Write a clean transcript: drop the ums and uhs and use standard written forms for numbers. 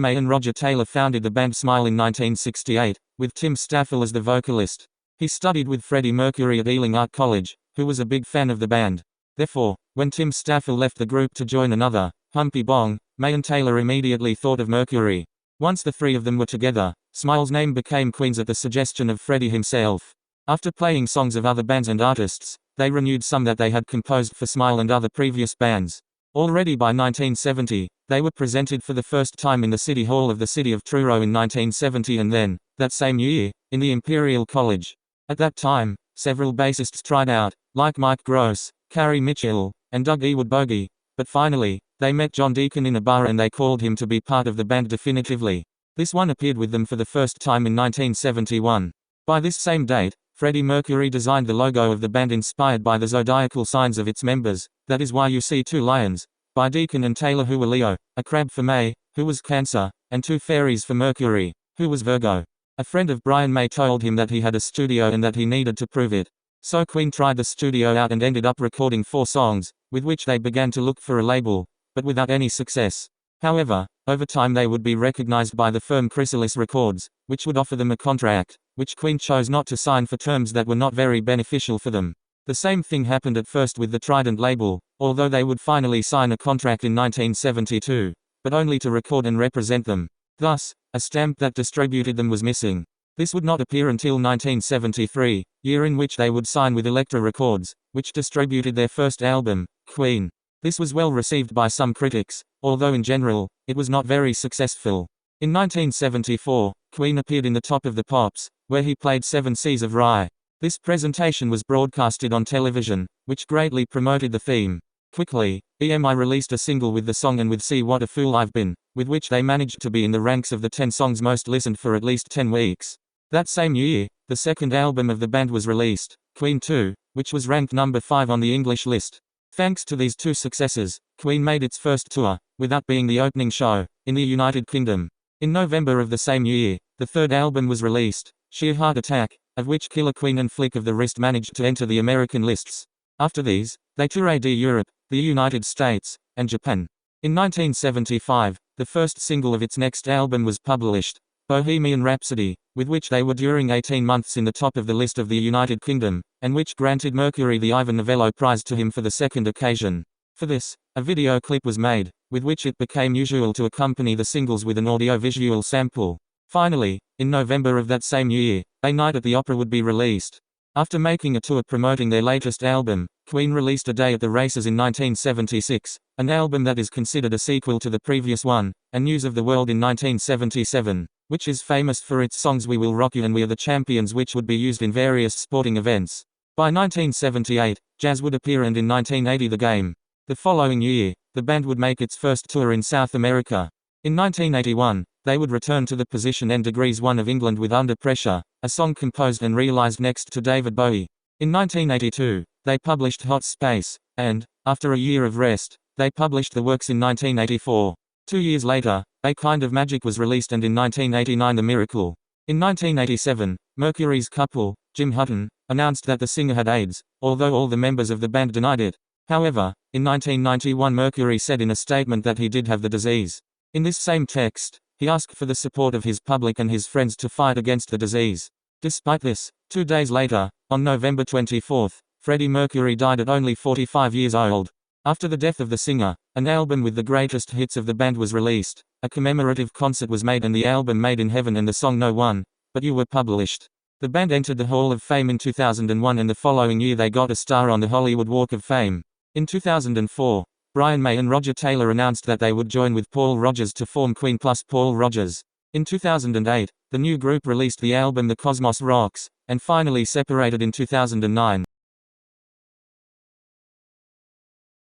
May and Roger Taylor founded the band Smile in 1968, with Tim Staffel as the vocalist. He studied with Freddie Mercury at Ealing Art College, who was a big fan of the band. Therefore, when Tim Staffel left the group to join another, Humpy Bong, May and Taylor immediately thought of Mercury. Once the three of them were together, Smile's name became Queen's at the suggestion of Freddie himself. After playing songs of other bands and artists, they renewed some that they had composed for Smile and other previous bands. Already by 1970, they were presented for the first time in the City Hall of the city of Truro in 1970 and then, that same year, in the Imperial College. At that time, several bassists tried out, like Mike Gross, Carrie Mitchell, and Doug Ewood Bogie, but finally, they met John Deacon in a bar and they called him to be part of the band definitively. This one appeared with them for the first time in 1971. By this same date, Freddie Mercury designed the logo of the band inspired by the zodiacal signs of its members. That is why you see two lions, by Deacon and Taylor, who were Leo, a crab for May, who was Cancer, and two fairies for Mercury, who was Virgo. A friend of Brian May told him that he had a studio and that he needed to prove it. So Queen tried the studio out and ended up recording 4 songs, with which they began to look for a label, but without any success. However, over time they would be recognized by the firm Chrysalis Records, which would offer them a contract, which Queen chose not to sign for terms that were not very beneficial for them. The same thing happened at first with the Trident label, although they would finally sign a contract in 1972, but only to record and represent them. Thus, a stamp that distributed them was missing. This would not appear until 1973, year in which they would sign with Elektra Records, which distributed their first album, Queen. This was well received by some critics, although in general, it was not very successful. In 1974, Queen appeared in The Top of the Pops, where he played 7 Seas of Rye. This presentation was broadcasted on television, which greatly promoted the theme. Quickly, EMI released a single with the song "And with See What a Fool I've Been," with which they managed to be in the ranks of the 10 songs most listened for at least 10 weeks. That same year, the second album of the band was released, Queen 2, which was ranked number 5 on the English list. Thanks to these 2 successes, Queen made its first tour, without being the opening show, in the United Kingdom. In November of the same year, the third album was released, Sheer Heart Attack, of which Killer Queen and Flick of the Wrist managed to enter the American lists. After these, they toured Europe, the United States, and Japan. In 1975, the first single of its next album was published, Bohemian Rhapsody, with which they were during 18 months in the top of the list of the United Kingdom, and which granted Mercury the Ivor Novello Prize to him for the second occasion. For this, a video clip was made, with which it became usual to accompany the singles with an audio-visual sample. Finally, in November of that same year, A Night at the Opera would be released. After making a tour promoting their latest album, Queen released A Day at the Races in 1976, an album that is considered a sequel to the previous one, and News of the World in 1977, which is famous for its songs We Will Rock You and We Are the Champions, which would be used in various sporting events. By 1978, Jazz would appear, and in 1980 The Game. The following year, the band would make its first tour in South America. In 1981, they would return to the position N°1 of England with Under Pressure, a song composed and realized next to David Bowie. In 1982, they published Hot Space, and, after a year of rest, they published The Works in 1984. 2 years later, A Kind of Magic was released, and in 1989 The Miracle. In 1987, Mercury's couple, Jim Hutton, announced that the singer had AIDS, although all the members of the band denied it. However, in 1991 Mercury said in a statement that he did have the disease. In this same text, he asked for the support of his public and his friends to fight against the disease. Despite this, 2 days later, on November 24, Freddie Mercury died at only 45 years old. After the death of the singer, an album with the greatest hits of the band was released, a commemorative concert was made, and the album Made in Heaven and the song No One But You were published. The band entered the Hall of Fame in 2001, and the following year they got a star on the Hollywood Walk of Fame. In 2004, Brian May and Roger Taylor announced that they would join with Paul Rodgers to form Queen plus Paul Rodgers. In 2008, the new group released the album The Cosmos Rocks, and finally separated in 2009.